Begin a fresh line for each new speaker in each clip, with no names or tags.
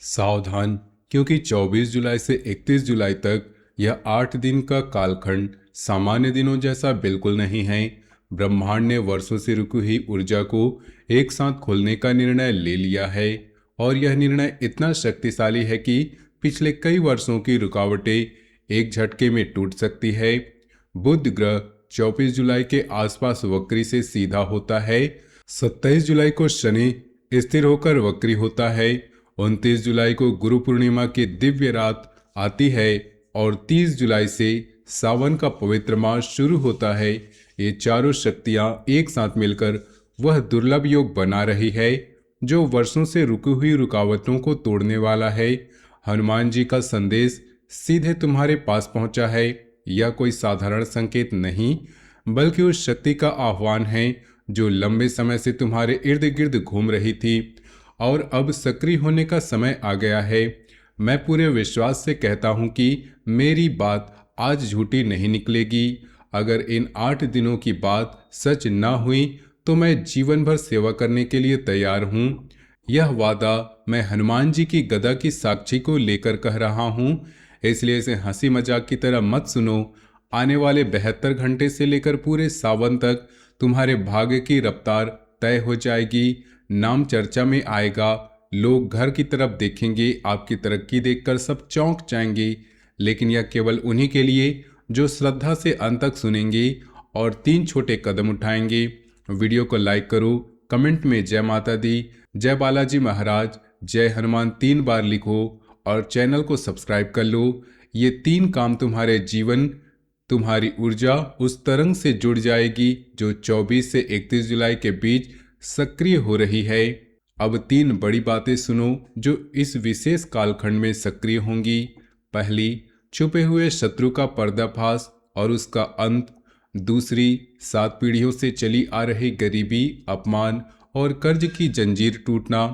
सावधान, क्योंकि 24 जुलाई से 31 जुलाई तक यह 8 दिन का कालखंड सामान्य दिनों जैसा बिल्कुल नहीं है। ब्रह्मांड ने वर्षों से रुकी हुई ऊर्जा को एक साथ खोलने का निर्णय ले लिया है और यह निर्णय इतना शक्तिशाली है कि पिछले कई वर्षों की रुकावटें एक झटके में टूट सकती है। बुध ग्रह 24 जुलाई के आसपास वक्री से सीधा होता है। 27 जुलाई को शनि स्थिर होकर वक्री होता है। 29 जुलाई को गुरु पूर्णिमा की दिव्य रात आती है और 30 जुलाई से सावन का पवित्र मास शुरू होता है। ये चारों शक्तियां एक साथ मिलकर वह दुर्लभ योग बना रही है जो वर्षों से रुकी हुई रुकावटों को तोड़ने वाला है। हनुमान जी का संदेश सीधे तुम्हारे पास पहुंचा है। यह कोई साधारण संकेत नहीं, बल्कि उस शक्ति का आह्वान है जो लंबे समय से तुम्हारे इर्द गिर्द घूम रही थी और अब सक्रिय होने का समय आ गया है। मैं पूरे विश्वास से कहता हूं कि मेरी बात आज झूठी नहीं निकलेगी। अगर इन 8 दिनों की बात सच ना हुई तो मैं जीवन भर सेवा करने के लिए तैयार हूं। यह वादा मैं हनुमान जी की गदा की साक्षी को लेकर कह रहा हूं, इसलिए इसे हंसी मजाक की तरह मत सुनो। आने वाले 72 घंटे से लेकर पूरे सावन तक तुम्हारे भाग्य की रफ्तार तय हो जाएगी। नाम चर्चा में आएगा, लोग घर की तरफ देखेंगे, आपकी तरक्की देखकर सब चौंक जाएंगे, लेकिन यह केवल उन्हीं के लिए जो श्रद्धा से अंत तक सुनेंगे और 3 छोटे कदम उठाएंगे। वीडियो को लाइक करो, कमेंट में जय माता दी, जय बालाजी महाराज, जय हनुमान 3 बार लिखो और चैनल को सब्सक्राइब कर लो। ये 3 काम तुम्हारे जीवन, तुम्हारी ऊर्जा उस तरंग से जुड़ जाएगी जो 24 से 31 जुलाई के बीच सक्रिय हो रही है। अब 3 बड़ी बातें सुनो जो इस विशेष कालखंड में सक्रिय होंगी। पहली, छुपे हुए शत्रु का पर्दाफाश और उसका अंत। दूसरी, 7 पीढ़ियों से चली आ रही गरीबी, अपमान और कर्ज की जंजीर टूटना।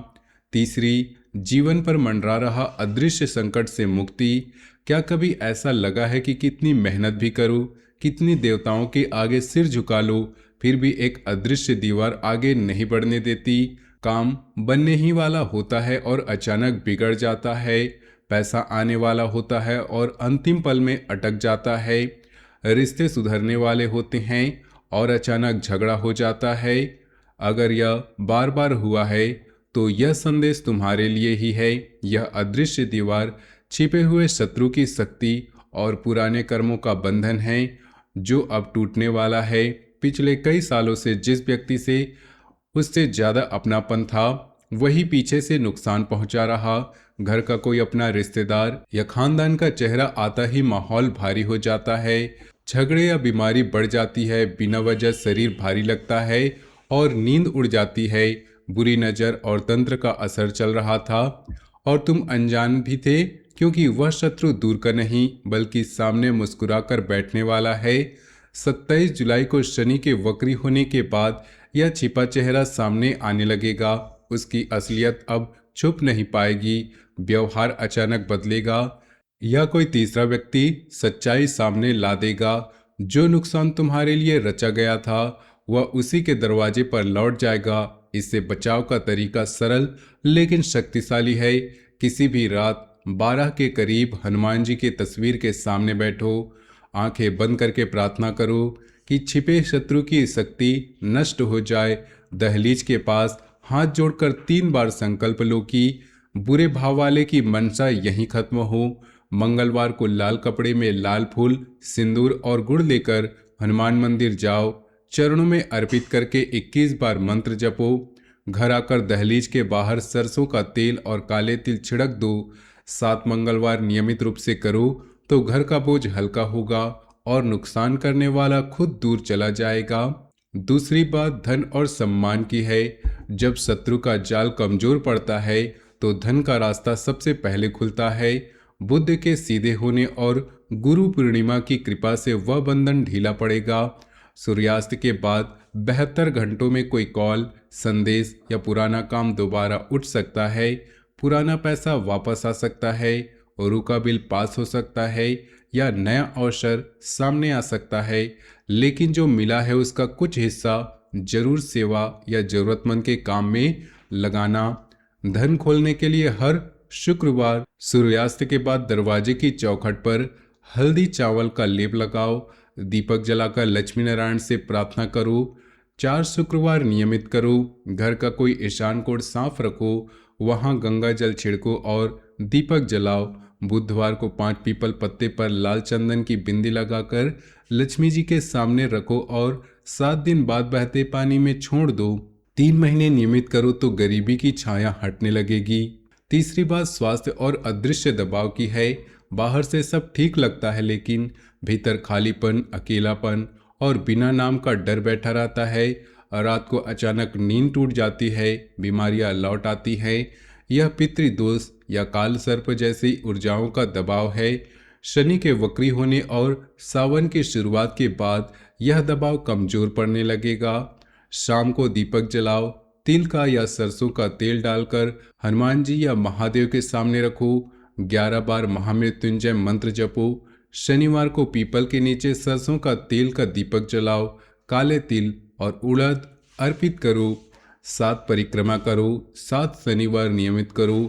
तीसरी, जीवन पर मंडरा रहा अदृश्य संकट से मुक्ति। क्या कभी ऐसा लगा है कि कितनी मेहनत भी करो, कितनी देवताओं के आगे सिर झुका लो, फिर भी एक अदृश्य दीवार आगे नहीं बढ़ने देती? काम बनने ही वाला होता है और अचानक बिगड़ जाता है। पैसा आने वाला होता है और अंतिम पल में अटक जाता है। रिश्ते सुधरने वाले होते हैं और अचानक झगड़ा हो जाता है। अगर यह बार बार हुआ है तो यह संदेश तुम्हारे लिए ही है। यह अदृश्य दीवार छिपे हुए शत्रु की शक्ति और पुराने कर्मों का बंधन है जो अब टूटने वाला है। पिछले कई सालों से जिस व्यक्ति से उससे ज्यादा अपनापन था, वही पीछे से नुकसान पहुंचा रहा। घर का कोई अपना रिश्तेदार या खानदान का चेहरा आता ही माहौल भारी हो जाता है। झगड़े या बीमारी बढ़ जाती है, बिना वजह शरीर भारी लगता है और नींद उड़ जाती है। बुरी नज़र और तंत्र का असर चल रहा था और तुम अनजान भी थे, क्योंकि वह शत्रु दूर का नहीं बल्कि सामने मुस्कुराकर बैठने वाला है। 27 जुलाई को शनि के वक्री होने के बाद यह छिपा चेहरा सामने आने लगेगा। उसकी असलियत अब छुप नहीं पाएगी। व्यवहार अचानक बदलेगा या कोई तीसरा व्यक्ति सच्चाई सामने ला देगा। जो नुकसान तुम्हारे लिए रचा गया था वह उसी के दरवाजे पर लौट जाएगा। इससे बचाव का तरीका सरल लेकिन शक्तिशाली है। किसी भी रात 12 के करीब हनुमान जी की तस्वीर के सामने बैठो, आंखें बंद करके प्रार्थना करो कि छिपे शत्रु की शक्ति नष्ट हो जाए। दहलीज के पास हाथ जोड़कर 3 बार संकल्प लो कि बुरे भाव वाले की मनसा यहीं खत्म हो। मंगलवार को लाल कपड़े में लाल फूल, सिंदूर और गुड़ लेकर हनुमान मंदिर जाओ। चरणों में अर्पित करके 21 बार मंत्र जपो। घर आकर दहलीज के बाहर सरसों का तेल और काले तिल छिड़क दो। 7 मंगलवार नियमित रूप से करो तो घर का बोझ हल्का होगा और नुकसान करने वाला खुद दूर चला जाएगा। दूसरी बात धन और सम्मान की है। जब शत्रु का जाल कमजोर पड़ता है तो धन का रास्ता सबसे पहले खुलता है। बुध के सीधे होने और गुरु पूर्णिमा की कृपा से वह बंधन ढीला पड़ेगा। सूर्यास्त के बाद 72 घंटों में कोई कॉल, संदेश या पुराना काम दोबारा उठ सकता है। पुराना पैसा वापस आ सकता है और रुका बिल पास हो सकता है या नया अवसर सामने आ सकता है। लेकिन जो मिला है उसका कुछ हिस्सा जरूर सेवा या जरूरतमंद के काम में लगाना। धन खोलने के लिए हर शुक्रवार सूर्यास्त के बाद दरवाजे की चौखट पर हल्दी चावल का लेप लगाओ। दीपक जलाकर लक्ष्मी नारायण से प्रार्थना करो। 4 शुक्रवार नियमित करो। घर का कोई ईशान कोण साफ रखो, वहां गंगा जल छिड़को और दीपक जलाओ। बुधवार को 5 पीपल पत्ते पर लाल चंदन की बिंदी लगाकर लक्ष्मी जी के सामने रखो और 7 दिन बाद बहते पानी में छोड़ दो। 3 महीने नियमित करो तो गरीबी की छाया हटने लगेगी। तीसरी बात स्वास्थ्य और अदृश्य दबाव की है। बाहर से सब ठीक लगता है लेकिन भीतर खालीपन, अकेलापन और बिना नाम का डर बैठा रहता है। रात को अचानक नींद टूट जाती है, बीमारियां लौट आती है। यह पितृदोष या काल सर्प जैसी ऊर्जाओं का दबाव है। शनि के वक्री होने और सावन की शुरुआत के बाद यह दबाव कमजोर पड़ने लगेगा। शाम को दीपक जलाओ। तिल का या सरसों का तेल डालकर हनुमान जी या महादेव के सामने रखो। 11 बार महामृत्युंजय मंत्र जपो। शनिवार को पीपल के नीचे सरसों का तेल का दीपक जलाओ। काले तिल और उड़द अर्पित करो। 7 परिक्रमा करो। 7 शनिवार नियमित करो।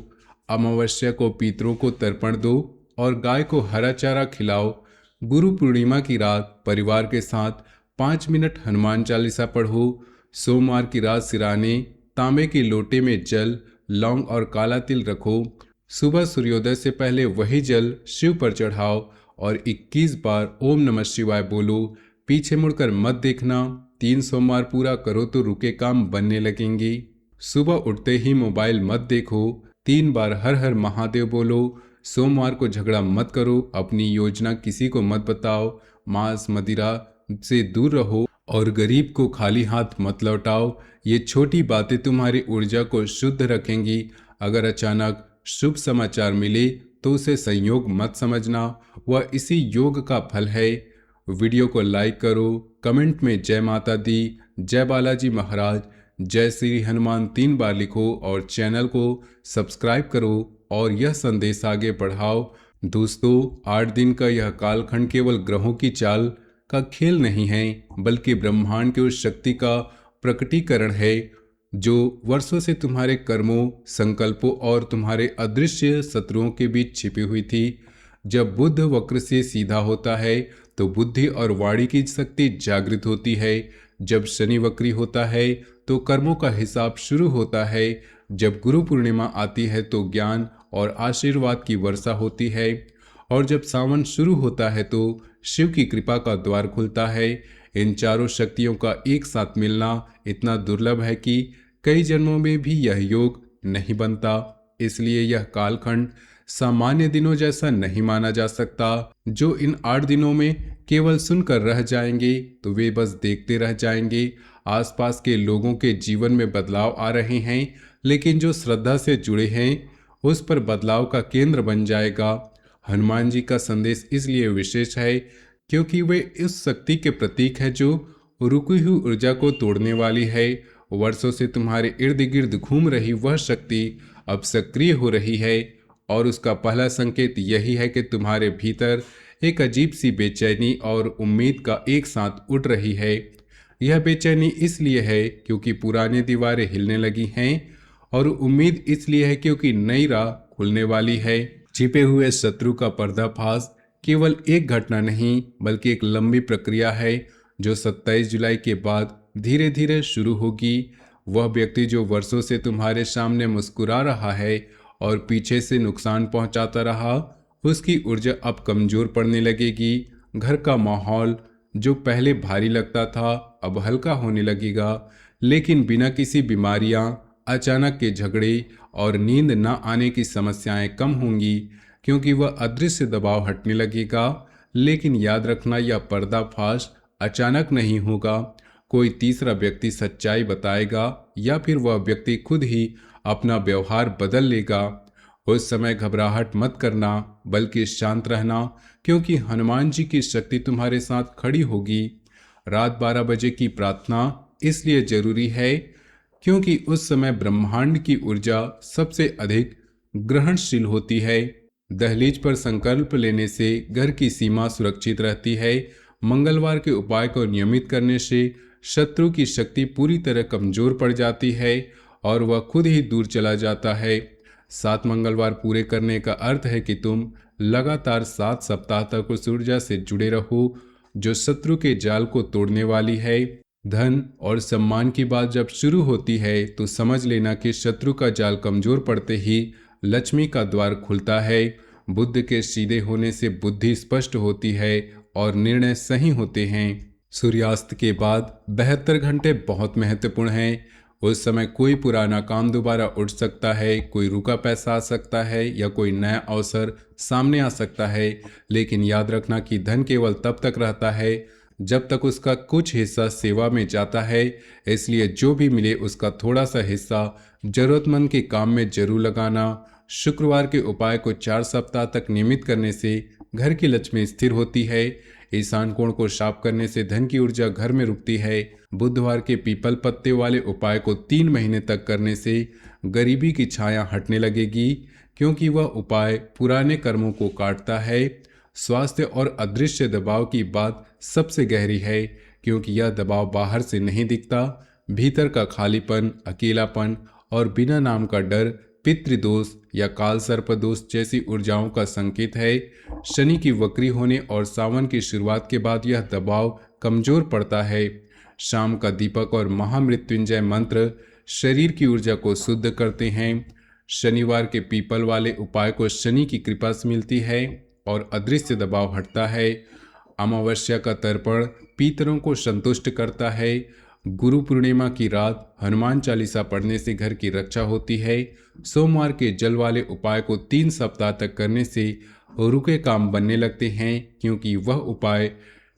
अमावस्या को पितरों को तर्पण दो और गाय को हरा चारा खिलाओ। गुरु पूर्णिमा की रात परिवार के साथ 5 मिनट हनुमान चालीसा पढ़ो। सोमवार की रात सिराने तांबे के लोटे में जल, लौंग और काला तिल रखो। सुबह सूर्योदय से पहले वही जल शिव पर चढ़ाओ और 21 बार ओम नमः शिवाय बोलो। पीछे मुड़कर मत देखना। 3 सोमवार पूरा करो तो रुके काम बनने लगेंगे। सुबह उठते ही मोबाइल मत देखो। 3 बार हर हर महादेव बोलो। सोमवार को झगड़ा मत करो। अपनी योजना किसी को मत बताओ। मांस मदिरा से दूर रहो और गरीब को खाली हाथ मत लौटाओ। ये छोटी बातें तुम्हारी ऊर्जा को शुद्ध रखेंगी। अगर अचानक शुभ समाचार मिले तो उसे संयोग मत समझना, वह इसी योग का फल है। वीडियो को लाइक करो, कमेंट में जय माता दी, जय बालाजी महाराज, जय श्री हनुमान 3 बार लिखो और चैनल को सब्सक्राइब करो और यह संदेश आगे बढ़ाओ। दोस्तों, 8 दिन का यह कालखंड केवल ग्रहों की चाल का खेल नहीं है, बल्कि ब्रह्मांड की उस शक्ति का प्रकटीकरण है जो वर्षों से तुम्हारे कर्मों, संकल्पों और तुम्हारे अदृश्य शत्रुओं के बीच छिपी हुई थी। जब बुध वक्र से सीधा होता है तो बुद्धि और वाणी की शक्ति जागृत होती है। जब शनि वक्री होता है तो कर्मों का हिसाब शुरू होता है। जब गुरु पूर्णिमा आती है तो ज्ञान और आशीर्वाद की वर्षा होती है और जब सावन शुरू होता है तो शिव की कृपा का द्वार खुलता है। इन चारों शक्तियों का एक साथ मिलना इतना दुर्लभ है कि कई जन्मों में भी यह योग नहीं बनता। इसलिए यह कालखंड सामान्य दिनों जैसा नहीं माना जा सकता। जो इन 8 दिनों में केवल सुनकर रह जाएंगे तो वे बस देखते रह जाएंगे। आसपास के लोगों के जीवन में बदलाव आ रहे हैं, लेकिन जो श्रद्धा से जुड़े हैं उस पर बदलाव का केंद्र बन जाएगा। हनुमान जी का संदेश इसलिए विशेष है क्योंकि वे उस शक्ति के प्रतीक है जो रुकी हुई ऊर्जा को तोड़ने वाली है। वर्षों से तुम्हारे इर्द गिर्द घूम रही वह शक्ति अब सक्रिय हो रही है और उसका पहला संकेत यही है कि तुम्हारे भीतर एक अजीब सी बेचैनी और उम्मीद का एक साथ उठ रही है। यह बेचैनी इसलिए है क्योंकि पुरानी दीवारें हिलने लगी हैं और उम्मीद इसलिए है क्योंकि नई राह खुलने वाली है। छिपे हुए शत्रु का पर्दाफाश केवल एक घटना नहीं बल्कि एक लंबी प्रक्रिया है जो 27 जुलाई के बाद धीरे धीरे शुरू होगी। वह व्यक्ति जो वर्षों से तुम्हारे सामने मुस्कुरा रहा है और पीछे से नुकसान पहुंचाता रहा, उसकी ऊर्जा अब कमजोर पड़ने लगेगी। घर का माहौल जो पहले भारी लगता था अब हल्का होने लगेगा, लेकिन बिना किसी बीमारियां, अचानक के झगड़े और नींद न आने की समस्याएं कम होंगी क्योंकि वह अदृश्य दबाव हटने लगेगा। लेकिन याद रखना, यह पर्दाफाश अचानक नहीं होगा। कोई तीसरा व्यक्ति सच्चाई बताएगा या फिर वह व्यक्ति खुद ही अपना व्यवहार बदल लेगा। उस समय घबराहट मत करना बल्कि शांत रहना क्योंकि हनुमान जी की शक्ति तुम्हारे साथ खड़ी होगी। रात 12 बजे की प्रार्थना इसलिए जरूरी है क्योंकि उस समय ब्रह्मांड की ऊर्जा सबसे अधिक ग्रहणशील होती है। दहलीज पर संकल्प लेने से घर की सीमा सुरक्षित रहती है। मंगलवार के उपाय को नियमित करने से शत्रु की शक्ति पूरी तरह कमजोर पड़ जाती है और वह खुद ही दूर चला जाता है। 7 मंगलवार पूरे करने का अर्थ है कि तुम लगातार 7 सप्ताह तक उस ऊर्जा से जुड़े रहो जो शत्रु के जाल को तोड़ने वाली है। धन और सम्मान की बात जब शुरू होती है तो समझ लेना कि शत्रु का जाल कमजोर पड़ते ही लक्ष्मी का द्वार खुलता है। बुद्ध के सीधे होने से बुद्धि स्पष्ट होती है और निर्णय सही होते हैं। सूर्यास्त के बाद 72 घंटे बहुत महत्वपूर्ण हैं। उस समय कोई पुराना काम दोबारा उठ सकता है, कोई रुका पैसा आ सकता है या कोई नया अवसर सामने आ सकता है। लेकिन याद रखना कि धन केवल तब तक रहता है जब तक उसका कुछ हिस्सा सेवा में जाता है। इसलिए जो भी मिले उसका थोड़ा सा हिस्सा जरूरतमंद के काम में जरूर लगाना। शुक्रवार के उपाय को 4 सप्ताह तक नियमित करने से घर की लक्ष्मी स्थिर होती है। ईशान कोण को साफ करने से धन की ऊर्जा घर में रुकती है। बुधवार के पीपल पत्ते वाले उपाय को 3 महीने तक करने से गरीबी की छाया हटने लगेगी, क्योंकि वह उपाय पुराने कर्मों को काटता है। स्वास्थ्य और अदृश्य दबाव की बात सबसे गहरी है, क्योंकि यह दबाव बाहर से नहीं दिखता। भीतर का खालीपन, अकेलापन और बिना नाम का डर पितृदोष या काल सर्प दोष जैसी ऊर्जाओं का संकेत है। शनि की वक्री होने और सावन की शुरुआत के बाद यह दबाव कमजोर पड़ता है। शाम का दीपक और महामृत्युंजय मंत्र शरीर की ऊर्जा को शुद्ध करते हैं। शनिवार के पीपल वाले उपाय को शनि की कृपा से मिलती है और अदृश्य दबाव हटता है। अमावस्या का तर्पण पितरों को संतुष्ट करता है। गुरु पूर्णिमा की रात हनुमान चालीसा पढ़ने से घर की रक्षा होती है। सोमवार के जल वाले उपाय को 3 सप्ताह तक करने से रुके काम बनने लगते हैं, क्योंकि वह उपाय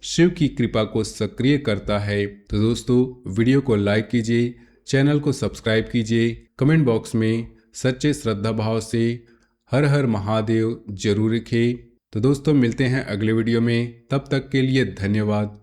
शिव की कृपा को सक्रिय करता है। तो दोस्तों, वीडियो को लाइक कीजिए, चैनल को सब्सक्राइब कीजिए, कमेंट बॉक्स में सच्चे श्रद्धा भाव से हर हर महादेव जरूर लिखें। तो दोस्तों, मिलते हैं अगले वीडियो में। तब तक के लिए धन्यवाद।